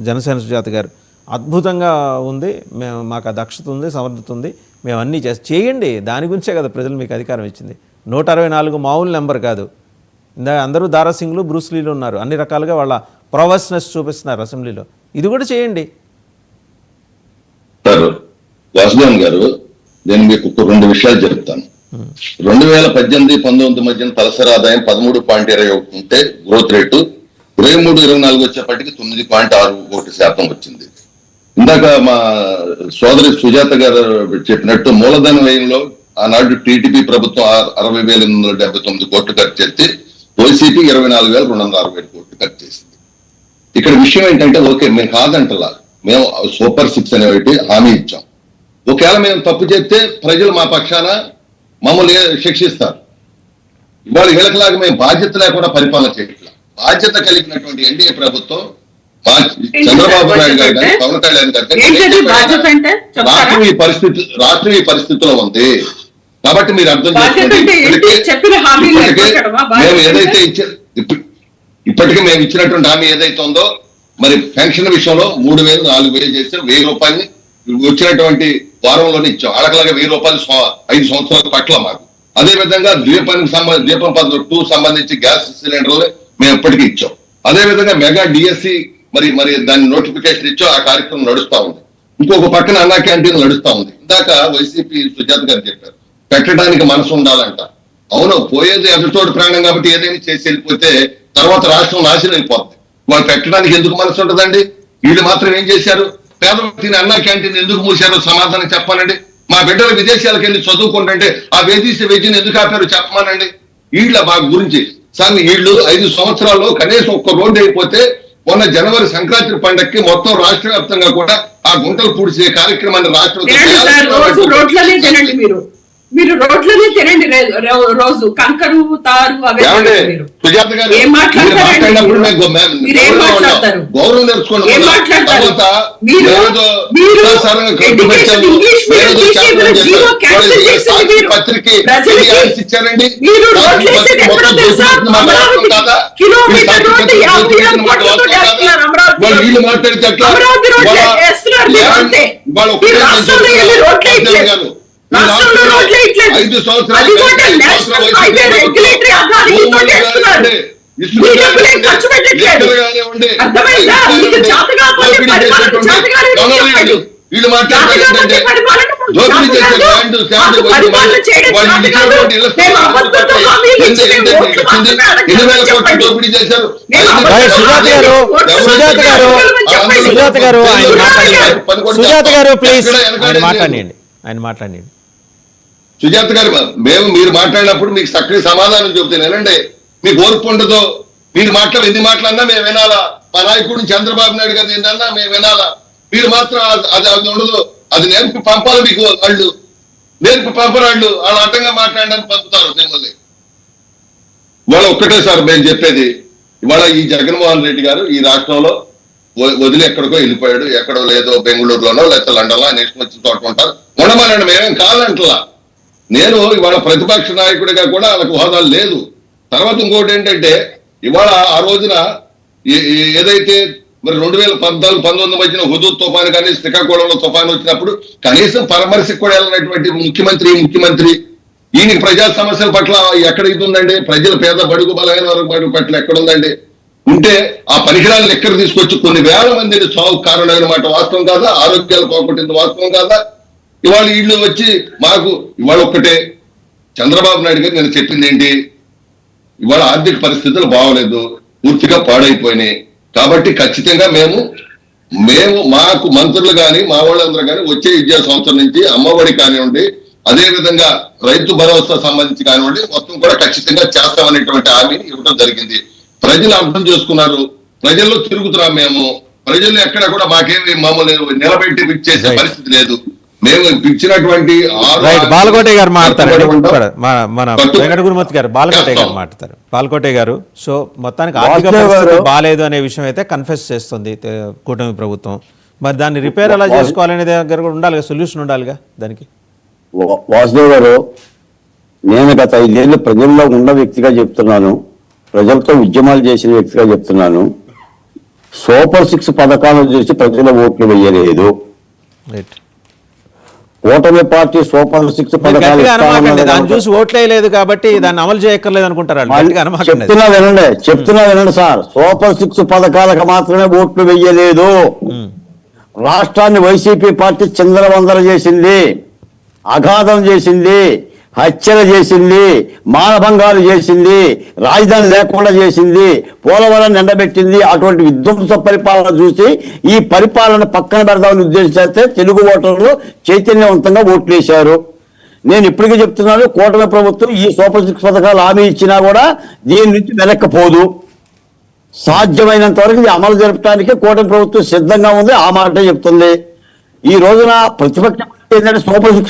జనసేన సుజాత గారు అద్భుతంగా ఉంది, మేము మాకు ఆ దక్షత ఉంది, సమర్థత ఉంది, మేము అన్నీ చేయండి. దాని గురించే కదా ప్రజలు మీకు అధికారం ఇచ్చింది. 164 మామూలు నెంబర్ కాదు. ఇందా అందరూ దారాసింగ్లు బ్రూస్లీలు ఉన్నారు, అన్ని రకాలుగా వాళ్ళ ప్రొవెస్నెస్ చూపిస్తున్నారు అసెంబ్లీలో. ఇది కూడా చేయండి సార్. వాసుదేవన్ గారు, నేను మీకు 2 విషయాలు చెప్తాను. 2018-19 మధ్యన తలసరి ఆదాయం 13.21 ఉంటే గ్రోత్ రేటు 23-24 వచ్చేప్పటికి 9.61% వచ్చింది. ఇందాక మా సోదరి సుజాత గారు చెప్పినట్టు మూలధన వ్యయంలో ఆనాడు టీడీపీ ప్రభుత్వం 60,879 కోట్లు ఖర్చు చేస్తే వైసీపీ 24,260 కోట్లు ఖర్చు చేసింది. ఇక్కడ విషయం ఏంటంటే, ఓకే మేము కాదంటలా, మేము సూపర్ 6 అనేవి హామీ ఇచ్చాం. ఒకవేళ మేము తప్పు చేస్తే ప్రజలు మా పక్షాన మమ్మల్ని శిక్షిస్తారు. ఇవాళ వీళ్ళకిలాగా మేము బాధ్యత లేకుండా పరిపాలన చేయట్లా. బాధ్యత కలిగినటువంటి ఎన్డీఏ ప్రభుత్వం చంద్రబాబు నాయుడు గారు కానీ పవన్ కళ్యాణ్ గారు కానీ రాష్ట్రం ఈ పరిస్థితిలో ఉంది. కాబట్టి మీరు అర్థం చేసుకోండి. మేము ఏదైతే ఇప్పటికీ మేము ఇచ్చినటువంటి హామీ ఏదైతే ఉందో, మరి పెన్షన్ విషయంలో 3,000 4,000 చేస్తే 1,000 రూపాయలని వచ్చినటువంటి వారంలోనే ఇచ్చాం. అడగలాగా 1,000 రూపాయలు 5 సంవత్సరాల పట్ల మాకు. అదే విధంగా దీపం పథకం 2 సంబంధించి గ్యాస్ సిలిండర్లు మేము ఇప్పటికీ ఇచ్చాం. అదే విధంగా మెగా డిఎస్సి మరి దాని నోటిఫికేషన్ ఇచ్చాం. ఆ కార్యక్రమం నడుస్తా ఉంది. ఇంకొక పక్కన అన్నా క్యాంటీన్ నడుస్తా ఉంది. ఇందాక వైసీపీ సుజాత గారు చెప్పారు, పెట్టడానికి మనసు ఉండాలంట. అవును, పోయేది ఎదుటోడు ప్రాణం కాబట్టి ఏదైనా చేసి వెళ్ళిపోతే తర్వాత రాష్ట్రం నాశనం అయిపోతుంది. వాళ్ళు పెట్టడానికి ఎందుకు మనసు ఉంటుందండి? వీళ్ళు మాత్రం ఏం చేశారు? పేద వ్యక్తిని అన్నా క్యాంటీన్ ఎందుకు మూసారో సమాధానం చెప్పానండి. మా బిడ్డలు విదేశాలకు వెళ్ళి చదువుకుంటుంటే ఆ విదేశీ విద్యను ఎందుకు ఆపారో చెప్పమానండి. వీళ్ళ మా గురించి సార్, వీళ్ళు 5 సంవత్సరాల్లో కనీసం ఒక్క రోడ్డు అయిపోతే మొన్న జనవరి సంక్రాంతి పండగకి మొత్తం రాష్ట్ర వ్యాప్తంగా కూడా ఆ గుంటలు పూడ్చే కార్యక్రమాన్ని మీరు రోడ్లనే తినండి రోజు. కంకరు తారు సుజాత గారు గౌరవం నేర్చుకోండి. పత్రిక ఇచ్చారండి. వీళ్ళు మాట్లాడితే వీళ్ళు మాట్లాడుతుంటే దోపిడీ చేశారు. సుజాత గారు ప్లీజ్ మాట్లాడండి, ఆయన మాట్లాడండి. సుజాత గారు, మీరు మాట్లాడినప్పుడు మీకు చక్కటి సమాధానం చెబుతానండి. మీకు ఓర్పు ఉండదు. మీరు ఎన్ని మాట్లాడినా మేము వినాలా? మా నాయకుడిని చంద్రబాబు నాయుడు గారు ఏంటన్నా మేము వినాలా? మీరు మాత్రం అది ఉండదు. అది నేర్పి పంపాలి మీకు. వాళ్ళు నేర్పి పంపరాళ్ళు వాళ్ళు అడ్డంగా మాట్లాడడానికి పంపుతారు మిమ్మల్ని. ఇవాళ ఒక్కటే సార్ మేము చెప్పేది, ఇవాళ ఈ జగన్మోహన్ రెడ్డి గారు ఈ రాష్ట్రంలో వదిలి ఎక్కడికో వెళ్ళిపోయాడు. ఎక్కడో లేదో బెంగళూరులోనో లేకపోతే లండన్లో నేషనల్ వచ్చి తోట ఉంటారు. ఉండమనండి, మేమేం కాదంటలా. నేను ఇవాళ ప్రతిపక్ష నాయకుడిగా కూడా వాళ్ళకి హోదా లేదు. తర్వాత ఇంకోటి ఏంటంటే, ఇవాళ ఆ రోజున ఏదైతే మరి 2014-19 మధ్యన హుదూద్ తుఫాను కానీ శ్రీకాకుళంలో తుఫాను వచ్చినప్పుడు కనీసం పరామర్శకు కూడా వెళ్ళినటువంటి ముఖ్యమంత్రి ఈయనకి ప్రజా సమస్యల పట్ల ఎక్కడ ఇది ఉందండి? ప్రజల పేద బడుగు బలమైన వర్గం పట్ల ఎక్కడుందండి? ఉంటే ఆ పరికరాలను ఎక్కడ తీసుకొచ్చి కొన్ని వేల మందిని చావు కారణమైన మాట వాస్తవం కాదా? ఆరోగ్యాలు పోగొట్టింది వాస్తవం కాదా? ఇవాళ వీళ్ళు వచ్చి మాకు ఇవాళ ఒక్కటే చంద్రబాబు నాయుడు గారు నేను చెప్పింది ఏంటి? ఇవాళ ఆర్థిక పరిస్థితులు బాగోలేదు, పూర్తిగా పాడైపోయినాయి. కాబట్టి ఖచ్చితంగా మేము మాకు మంత్రులు కానీ మా వాళ్ళందరూ కానీ వచ్చే విద్యా సంవత్సరం నుంచి అమ్మఒడి కానివ్వండి, అదే విధంగా రైతు భరోసా సంబంధించి కానివ్వండి, మొత్తం కూడా ఖచ్చితంగా చేస్తామనేటువంటి హామీని ఇవ్వడం జరిగింది. ప్రజలు అర్థం చేసుకున్నారు. ప్రజల్లో తిరుగుతున్నాం మేము. ప్రజలు ఎక్కడ కూడా మాకేమి మమ్మల్ని నిలబెట్టి ఇచ్చేసే పరిస్థితి లేదు. మేము ఇచ్చినటువంటి బాలకోటే గారు మాట్లాడతారు, మన వెంకట గురుమూర్తి గారు బాలకోటే గారు మాట్లాడతారు. బాలకోటే గారు, సో మొత్తానికి ఆర్థిక పరిస్థితి బాగాలేదు అనే విషయం అయితే కన్ఫెస్ చేస్తుంది కూటమి ప్రభుత్వం. మరి దాన్ని రిపేర్ ఎలా చేసుకోవాలనే దగ్గర కూడా ఉండాలిగా, సొల్యూషన్ ఉండాలిగా దానికి. వాసుదేవ్ గారు, నేను గత 5 ఏళ్ళు ప్రజల్లో ఉన్న వ్యక్తిగా చెప్తున్నాను, ప్రజలతో ఉద్యమాలు చేసిన వ్యక్తిగా చెప్తున్నాను. సూపర్ 6 పథకాలను చూసి ప్రజల ఓట్లు వేయలేదు. రైట్. కూటమి పార్టీ సూపర్ 6 పథకాలు గట్టిగా అనమాకండి, ఇస్తామన్నది దాన్ని చూసి ఓట్లేయలేదు కాబట్టి దాన్ని అమలు చేయక్కర్లేదు అనుకుంటారు వాళ్ళు. గట్టిగా అనమాకండి. చెప్తున్నా వినండి సార్. సూపర్ 6 పథకాలకు మాత్రమే ఓట్లు వేయలేదు. రాష్ట్రాన్ని వైసీపీ పార్టీ చిందరవందర చేసింది, అఘాతం చేసింది, హత్యలు చేసింది, మానభంగాలు చేసింది, రాజధాని లేకుండా చేసింది, పోలవరం ఎండబెట్టింది. అటువంటి విధ్వంస పరిపాలన చూసి ఈ పరిపాలన పక్కన పెడదామని ఉద్దేశిస్తే తెలుగు ఓటర్లు చైతన్యవంతంగా ఓట్లు వేశారు. నేను ఇప్పటికీ చెప్తున్నాను, కూటమి ప్రభుత్వం ఈ సూపర్ 6 పథకాలు హామీ ఇచ్చినా కూడా దీని నుంచి వెనక్కిపోదు. సాధ్యమైనంత వరకు ఇది అమలు జరపడానికి కూటమి ప్రభుత్వం సిద్ధంగా ఉంది. ఆ మాట చెప్తుంది. ఈ రోజున ప్రతిపక్షం ఏంటంటే సూపర్ 6